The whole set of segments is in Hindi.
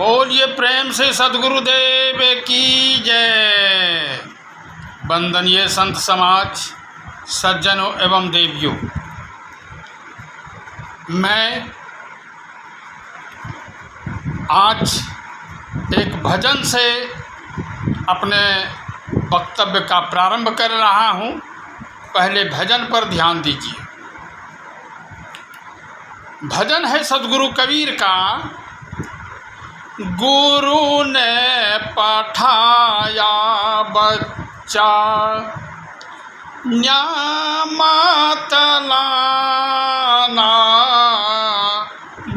बोलिए प्रेम से सद्गुरुदेव की जय। वंदनीय संत समाज, सज्जनों एवं देवियों, मैं आज एक भजन से अपने वक्तव्य का प्रारंभ कर रहा हूँ। पहले भजन पर ध्यान दीजिए। भजन है सद्गुरु कबीर का। गुरु ने पठाया बच्चा न्यामत लाना,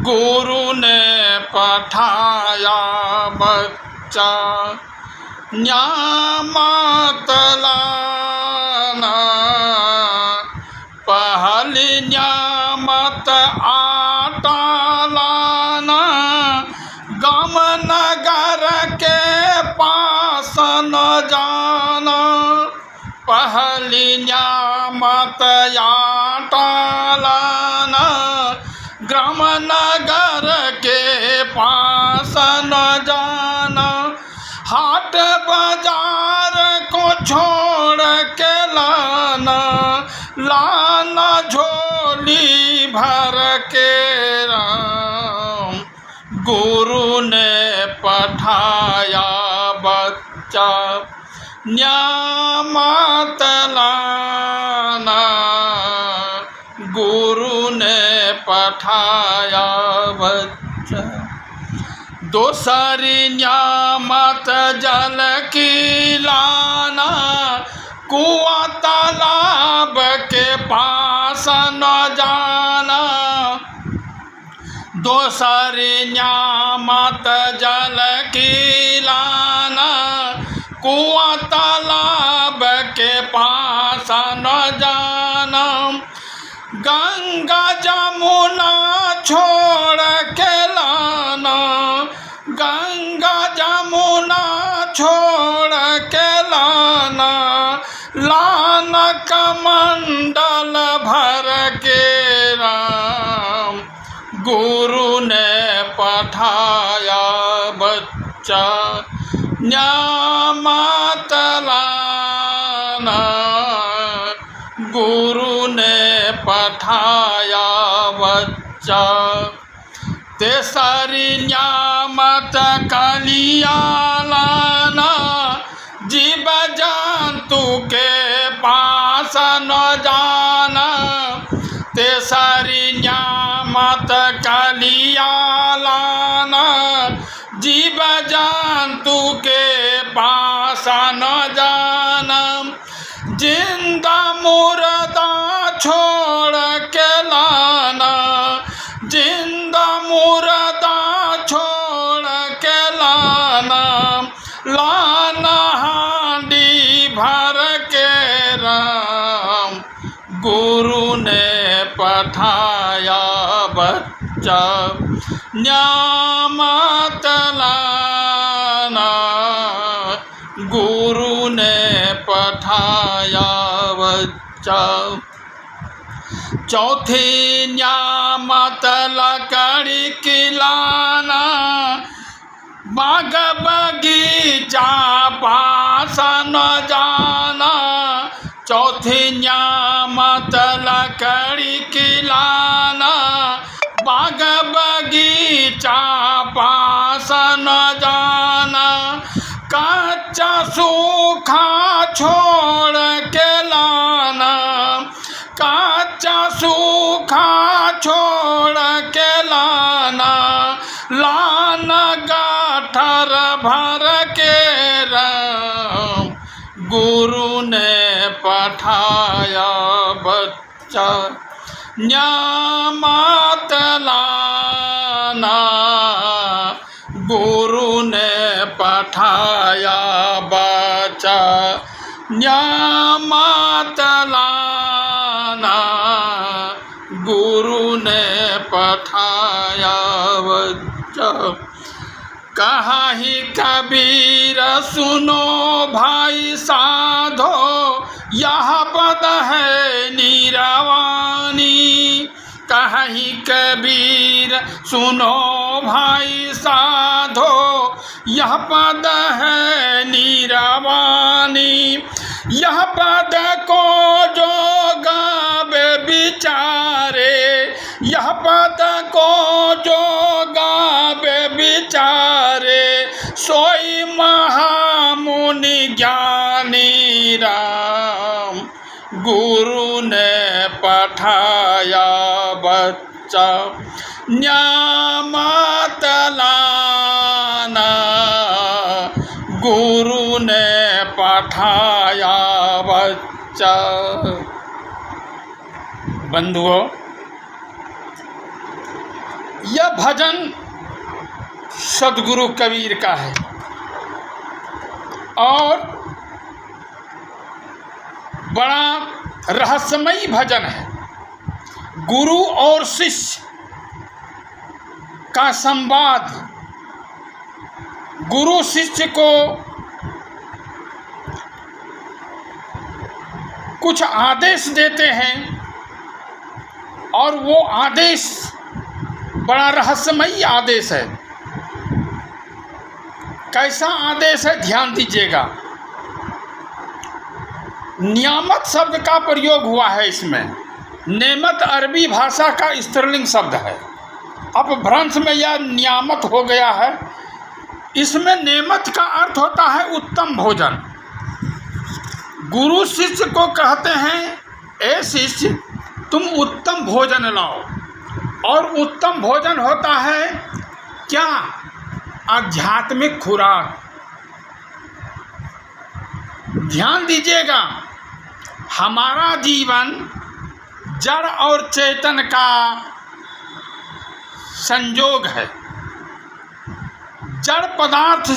गुरु ने पठाया बच्चा न्यामत लाना। पहली न्यामत आटा लाना, गम नगर के पास न जाना। पहली न्यामत आटा लाना, ग्राम नगर के पास न जाना। हाट बाजार को छोड़ के लाना, लाना झोली भर के राम। गुरु ने पठाया बच्चा न्यामत लाना, गुरु ने पठाया बच्चा। दूसरी न्यामत जल की लाना, कुआं तालाब के पास न जाना। दूसरी न्यामत जल की लाना, कुआं तालाब के पास न जाना। गंगा जमुना छोड़ के लाना, गंगा जमुना छोड़ के लाना। लाना कमंडल भर के राम, गुरु ने पठाया बच्चा न्यामत लाना, गुरु ने पठाया बच्चा। तेसरी न्यामत कलिया लाना, जीव जंतु के पास न जाना। तेसरी न्यामत कलिया लाना, जीव जंतु के पास न जाना। जिंदा मुर्दा छोड़ के लाना, जिंदा मुर्दा छोड़ के लाना। लाना हांडी भर के राम, गुरु ने पठाया बच्चा न्यामत लाना, गुरु ने पठाया बच्चा। चौथी न्यामत लकड़ी की लाना, बाग बगीचा पास न जाना। चौथी न्यामत लकड़ी की लाना, बाग बगीचा पास न जाना। कच्चा सूखा छोड़ के लाना, कच्चा सूखा छोड़ के लाना। लाना गाठर भर के राम, गुरु ने पठाया बच्चा न्यामत लाना, गुरु ने पठाया बच्चा न्यामत लाना, गुरु ने पठाया बच्चा। कहा ही कबीर सुनो भाई साधो, यह पद है निरवानी। कहीं कबीर सुनो भाई साधो, यह पद है नीरवानी, यह पद को जो गावे विचारे, यह पद को जो गावे विचारे, सोई महामुनि ज्ञानी राम, गुरु ने पठाया बच्चा न्यामत लाना, गुरु ने पठाया बच्चा। बंधुओं, यह भजन सदगुरु कबीर का है और बड़ा रहस्यमयी भजन है। गुरु और शिष्य का संवाद, गुरु शिष्य को कुछ आदेश देते हैं और वो आदेश बड़ा रहस्यमयी आदेश है। कैसा आदेश है, ध्यान दीजिएगा। नियामत शब्द का प्रयोग हुआ है इसमें। नेमत अरबी भाषा का स्त्रीलिंग शब्द है, अपभ्रंश में यह नियामत हो गया है। इसमें नेमत का अर्थ होता है उत्तम भोजन। गुरु शिष्य को कहते हैं, ए शिष्य तुम उत्तम भोजन लाओ, और उत्तम भोजन होता है क्या? आध्यात्मिक खुराक। ध्यान दीजिएगा, हमारा जीवन जड़ और चेतन का संयोग है। जड़ पदार्थ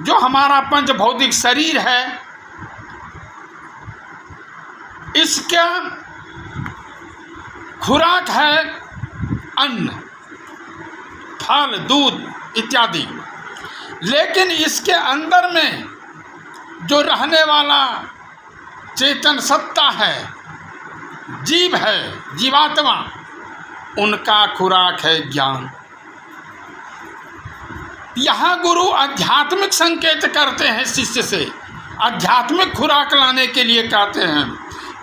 जो हमारा पंचभौतिक शरीर है, इसका खुराक है अन्न, फल, दूध इत्यादि। लेकिन इसके अंदर में जो रहने वाला चेतन सत्ता है, जीव है, जीवात्मा, उनका खुराक है ज्ञान। यहाँ गुरु आध्यात्मिक संकेत करते हैं शिष्य से, आध्यात्मिक खुराक लाने के लिए कहते हैं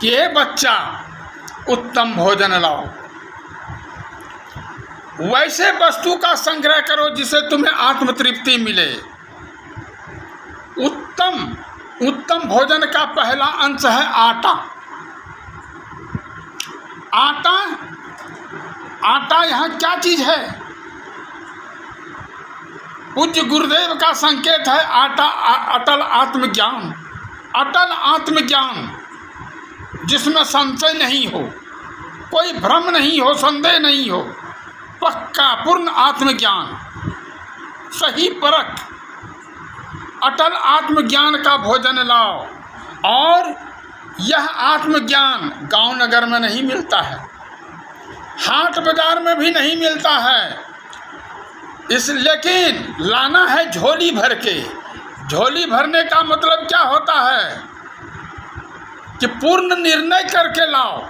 कि ये बच्चा उत्तम भोजन लाओ, वैसे वस्तु का संग्रह करो जिसे तुम्हें आत्मतृप्ति मिले। उत्तम भोजन का पहला अंश है आटा। आटा यहाँ क्या चीज है? पूज्य गुरुदेव का संकेत है आटा, अटल आत्मज्ञान। अटल आत्मज्ञान जिसमें संशय नहीं हो, कोई भ्रम नहीं हो, संदेह नहीं हो, पक्का पूर्ण आत्मज्ञान, सही परख, अटल आत्मज्ञान का भोजन लाओ। और यह आत्मज्ञान गांव नगर में नहीं मिलता है, हाट बाजार में भी नहीं मिलता है। लेकिन लाना है झोली भर के। झोली भरने का मतलब क्या होता है कि पूर्ण निर्णय करके लाओ,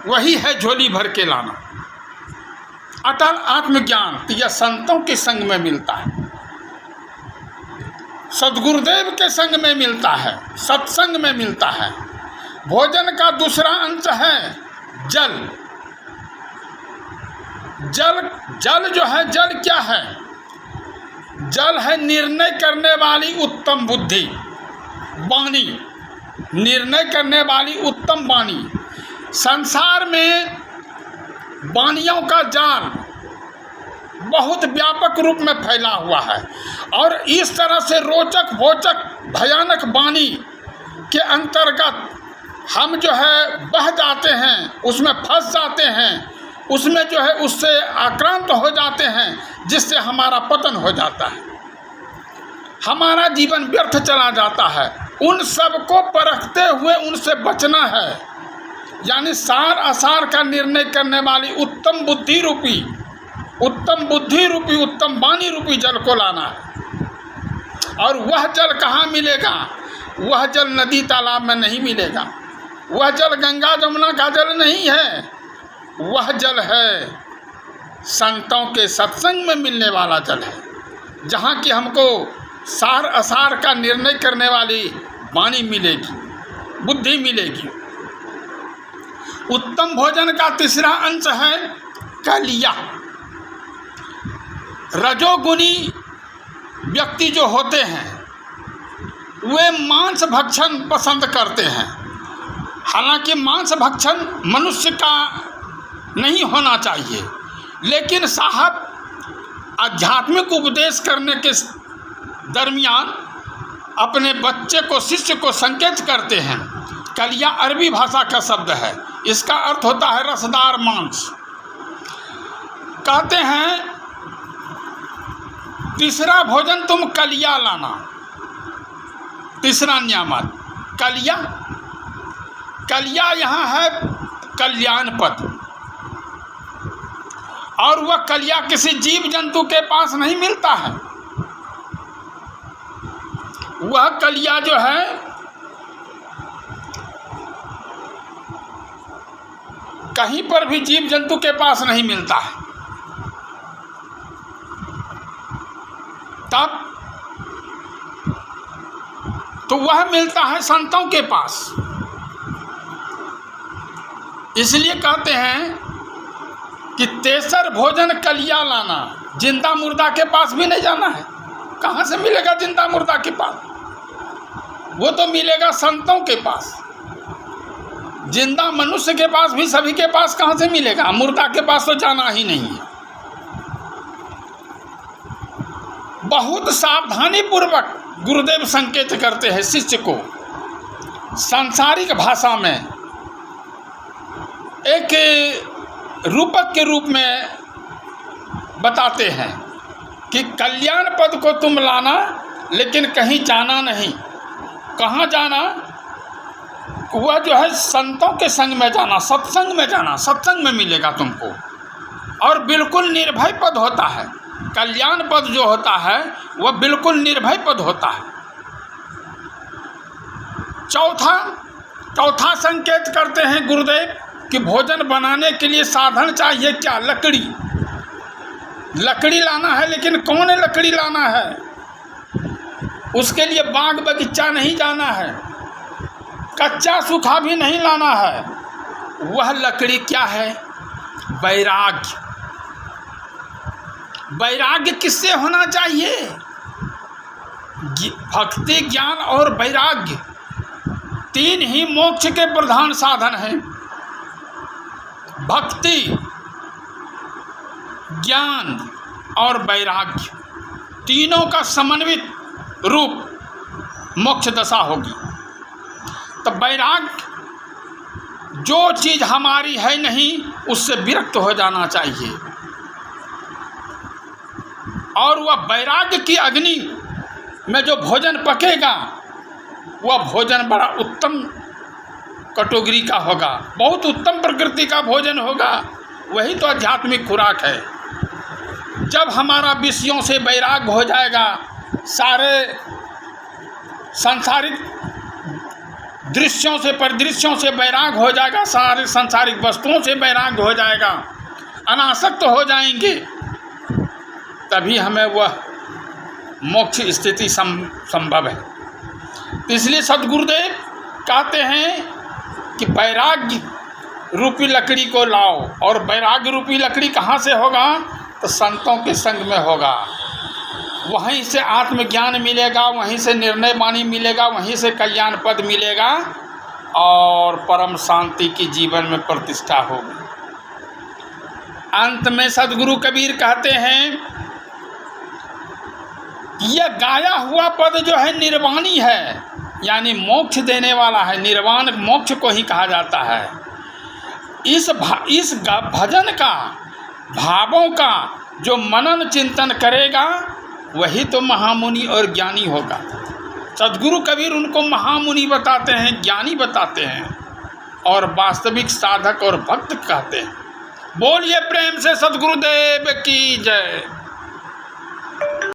वही है झोली भर के लाना। अटल आत्मज्ञान तो यह संतों के संग में मिलता है, सद्गुरुदेव के संग में मिलता है, सत्संग में मिलता है। भोजन का दूसरा अंश है जल। जल जो है, जल क्या है? जल है निर्णय करने वाली उत्तम बुद्धि, वाणी, निर्णय करने वाली उत्तम वाणी। संसार में वाणियों का जाल बहुत व्यापक रूप में फैला हुआ है, और इस तरह से रोचक भोचक भयानक वाणी के अंतर्गत हम जो है बह जाते हैं, उसमें फंस जाते हैं, उसमें जो है उससे आक्रांत हो जाते हैं, जिससे हमारा पतन हो जाता है, हमारा जीवन व्यर्थ चला जाता है। उन सब को परखते हुए उनसे बचना है, यानी सार असार का निर्णय करने वाली उत्तम बुद्धि रूपी, उत्तम वाणी रूपी जल को लाना है। और वह जल कहाँ मिलेगा? वह जल नदी तालाब में नहीं मिलेगा, वह जल गंगा जमुना का जल नहीं है, वह जल है संतों के सत्संग में मिलने वाला जल है, जहाँ की हमको सार असार का निर्णय करने वाली वाणी मिलेगी, बुद्धि मिलेगी। उत्तम भोजन का तीसरा अंश है कलिया। रजोगुणी व्यक्ति जो होते हैं वे मांस भक्षण पसंद करते हैं। हालांकि मांस भक्षण मनुष्य का नहीं होना चाहिए, लेकिन साहब आध्यात्मिक उपदेश करने के दरमियान अपने बच्चे को, शिष्य को संकेत करते हैं। कलिया अरबी भाषा का शब्द है, इसका अर्थ होता है रसदार मांस। कहते हैं तीसरा भोजन तुम कलिया लाना, तीसरा नियामत कलिया। कलिया यहाँ है कल्याण पद, और वह कलिया किसी जीव जंतु के पास नहीं मिलता है। वह कलिया जो है कहीं पर भी जीव जंतु के पास नहीं मिलता है। तब तो वह मिलता है संतों के पास। इसलिए कहते हैं कि तेसर भोजन कलिया लाना। जिंदा मुर्दा के पास भी नहीं जाना है। कहाँ से मिलेगा जिंदा मुर्दा के पास? वो तो मिलेगा संतों के पास। जिंदा मनुष्य के पास भी सभी के पास कहाँ से मिलेगा? मुर्दा के पास तो जाना ही नहीं है। बहुत सावधानी पूर्वक गुरुदेव संकेत करते हैं शिष्य को। सांसारिक भाषा में एक रूपक के रूप में बताते हैं कि कल्याण पद को तुम लाना, लेकिन कहीं जाना नहीं। कहाँ जाना? वह जो है संतों के संग में जाना, सत्संग में जाना। सत्संग में मिलेगा तुमको, और बिल्कुल निर्भय पद होता है। कल्याण पद जो होता है वह बिल्कुल निर्भय पद होता है। चौथा संकेत करते हैं गुरुदेव कि भोजन बनाने के लिए साधन चाहिए। क्या? लकड़ी। लकड़ी लाना है, लेकिन कौन लकड़ी लाना है? उसके लिए बाग बगीचा नहीं जाना है, कच्चा सूखा भी नहीं लाना है। वह लकड़ी क्या है? वैराग्य। वैराग्य किससे होना चाहिए? भक्ति, ज्ञान और वैराग्य, तीन ही मोक्ष के प्रधान साधन हैं। भक्ति, ज्ञान और वैराग्य, तीनों का समन्वित रूप मोक्ष दशा होगी। तो वैराग्य, जो चीज़ हमारी है नहीं उससे विरक्त हो जाना चाहिए। और वह वैराग्य की अग्नि में जो भोजन पकेगा वह भोजन बड़ा उत्तम कैटेगरी का होगा, बहुत उत्तम प्रकृति का भोजन होगा। वही तो आध्यात्मिक खुराक है। जब हमारा विषयों से वैराग्य हो जाएगा, सारे सांसारिक दृश्यों से, परिदृश्यों से वैराग्य हो जाएगा, सारे सांसारिक वस्तुओं से वैराग्य हो जाएगा, अनासक्त हो जाएंगे, तभी हमें वह मोक्ष स्थिति संभव है। इसलिए सद्गुरुदेव कहते हैं कि वैराग्य रूपी लकड़ी को लाओ। और वैराग्य रूपी लकड़ी कहाँ से होगा? तो संतों के संग में होगा। वहीं से आत्मज्ञान मिलेगा, वहीं से निर्णय वाणी मिलेगा, वहीं से कल्याण पद मिलेगा, और परम शांति की जीवन में प्रतिष्ठा होगी। अंत में सद्गुरु कबीर कहते हैं यह गाया हुआ पद जो है निर्वाणी है, यानी मोक्ष देने वाला है। निर्वाण मोक्ष को ही कहा जाता है। इस भजन का, भावों का जो मनन चिंतन करेगा वही तो महामुनि और ज्ञानी होगा। सद्गुरु कबीर उनको महामुनि बताते हैं, ज्ञानी बताते हैं, और वास्तविक साधक और भक्त कहते हैं। बोलिए प्रेम से सद्गुरुदेव की जय।